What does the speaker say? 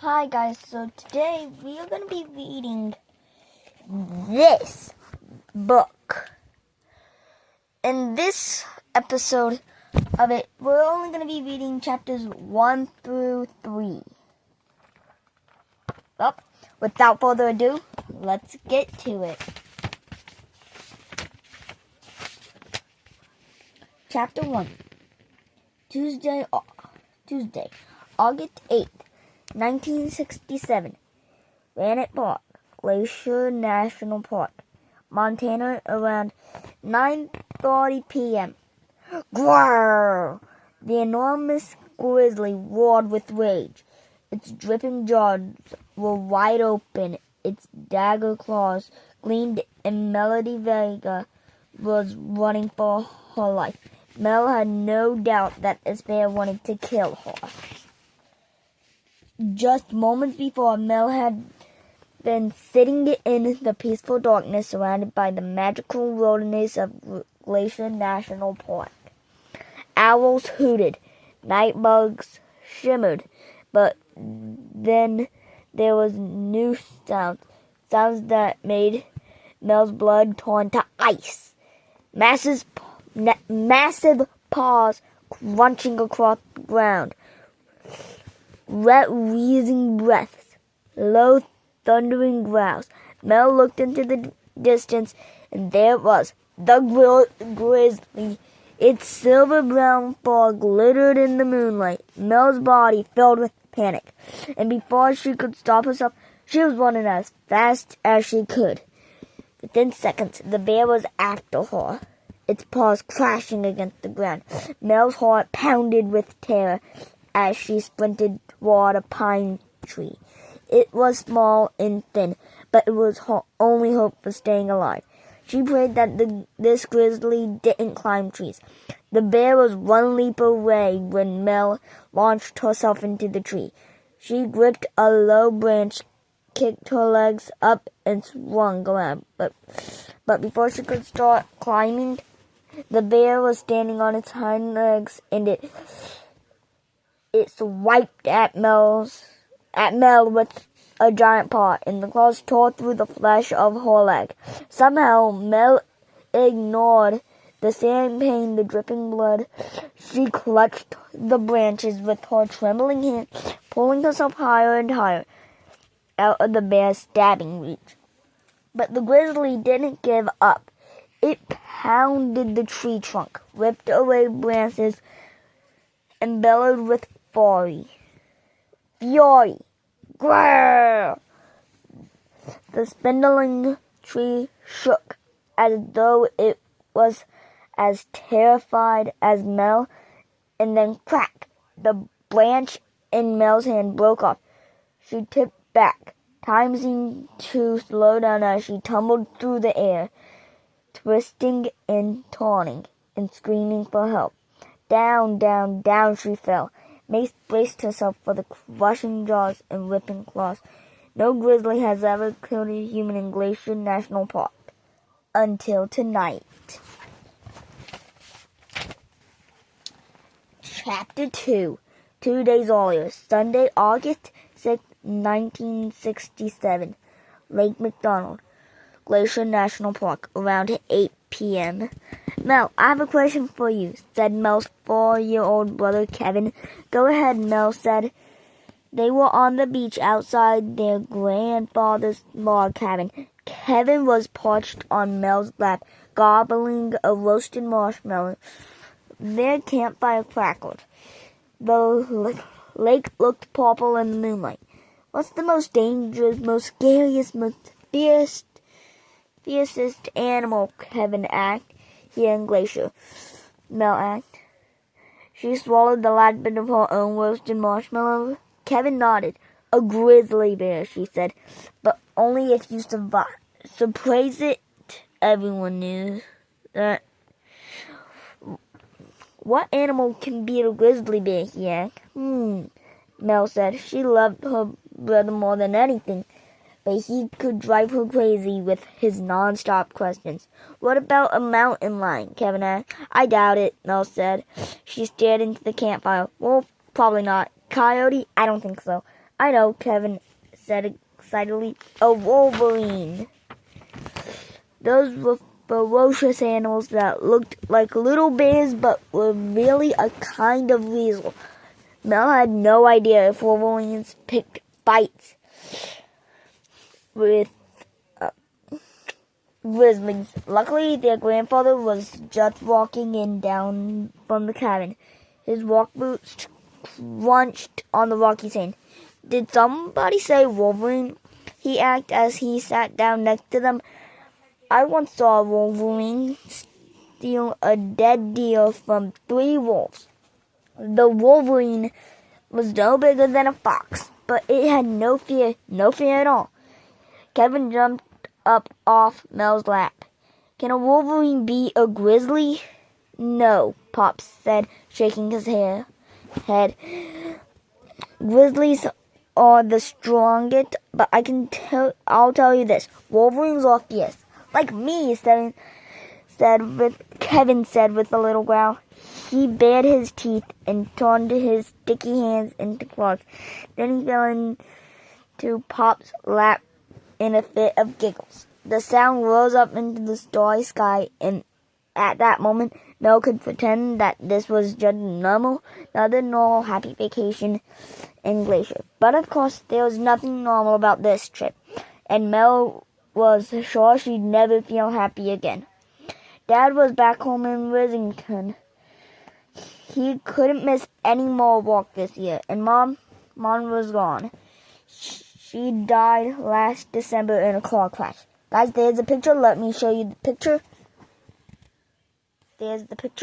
Hi guys, so today we are going to be reading this book. In this episode of it, we're only going to be reading chapters 1 through 3. Well, without further ado, let's get to it. Chapter 1. Tuesday, August 8th. 1967, Granite Park, Glacier National Park, Montana, around 9:30 p.m. Grrr! The enormous grizzly roared with rage. Its dripping jaws were wide open. Its dagger claws gleamed, and Melody Vega was running for her life. Mel had no doubt that this bear wanted to kill her. Just moments before, Mel had been sitting in the peaceful darkness surrounded by the magical wilderness of Glacier National Park. Owls hooted, night bugs shimmered, but then there was new sounds that made Mel's blood turn to ice. Massive paws crunching across the ground. Wet, wheezing breaths, low, thundering growls. Mel looked into the distance, and there it was, the grizzly. Its silver-brown fur glittered in the moonlight. Mel's body filled with panic, and before she could stop herself, she was running as fast as she could. Within seconds, the bear was after her, its paws crashing against the ground. Mel's heart pounded with terror as she sprinted toward a pine tree. It was small and thin, but it was her only hope for staying alive. She prayed that this grizzly didn't climb trees. The bear was one leap away when Mel launched herself into the tree. She gripped a low branch, kicked her legs up, and swung around. But before she could start climbing, the bear was standing on its hind legs, and it swiped at Mel with a giant paw, and the claws tore through the flesh of her leg. Somehow, Mel ignored the searing pain, the dripping blood. She clutched the branches with her trembling hand, pulling herself higher and higher out of the bear's stabbing reach. But the grizzly didn't give up. It pounded the tree trunk, ripped away branches, and bellowed with fury. Grrr! The spindling tree shook as though it was as terrified as Mel, and then crack! The branch in Mel's hand broke off. She tipped back. Time seemed to slow down as she tumbled through the air, twisting and turning and screaming for help. Down, down, down she fell. Mace braced herself for the crushing jaws and ripping claws. No grizzly has ever killed a human in Glacier National Park. Until tonight. Chapter 2. 2 days earlier, Sunday, August 6, 1967. Lake McDonald, Glacier National Park, around 8 p.m. Mel, I have a question for you, said Mel's 4-year-old brother Kevin. Go ahead, Mel said. They were on the beach outside their grandfather's log cabin. Kevin was perched on Mel's lap, gobbling a roasted marshmallow. Their campfire crackled. The lake looked purple in the moonlight. What's the most dangerous, most scariest, most fiercest animal? Kevin asked. Here in Glacier, Mel asked. She swallowed the last bit of her own roasted marshmallow. Kevin nodded. A grizzly bear, she said, but only if you surprise it. Everyone knew that. What animal can beat a grizzly bear? He asked. Mel said. She loved her brother more than anything, but he could drive her crazy with his non-stop questions. What about a mountain lion? Kevin asked. I doubt it, Mel said. She stared into the campfire. Wolf? Probably not. Coyote? I don't think so. I know, Kevin said excitedly. A wolverine. Those were ferocious animals that looked like little bears but were really a kind of weasel. Mel had no idea if wolverines picked fights with grizzlies. Luckily, their grandfather was just walking in down from the cabin. His walk boots crunched on the rocky sand. Did somebody say Wolverine? He asked as he sat down next to them. I once saw a Wolverine steal a dead deer from 3 wolves. The Wolverine was no bigger than a fox, but it had no fear at all. Kevin jumped up off Mel's lap. Can a Wolverine beat a grizzly? No, Pops said, shaking his head. Grizzlies are the strongest, but I'll tell you this. Wolverines are fierce. Like me, Kevin said with a little growl. He bared his teeth and turned his sticky hands into claws. Then he fell into Pop's lap in a fit of giggles. The sound rose up into the starry sky, and at that moment, Mel could pretend that this was just another normal happy vacation in Glacier. But of course, there was nothing normal about this trip, and Mel was sure she'd never feel happy again. Dad was back home in Rissington. He couldn't miss any more walk this year, and Mom was gone. She died last December in a car crash. Guys, there's a picture. Let me show you the picture. There's the picture.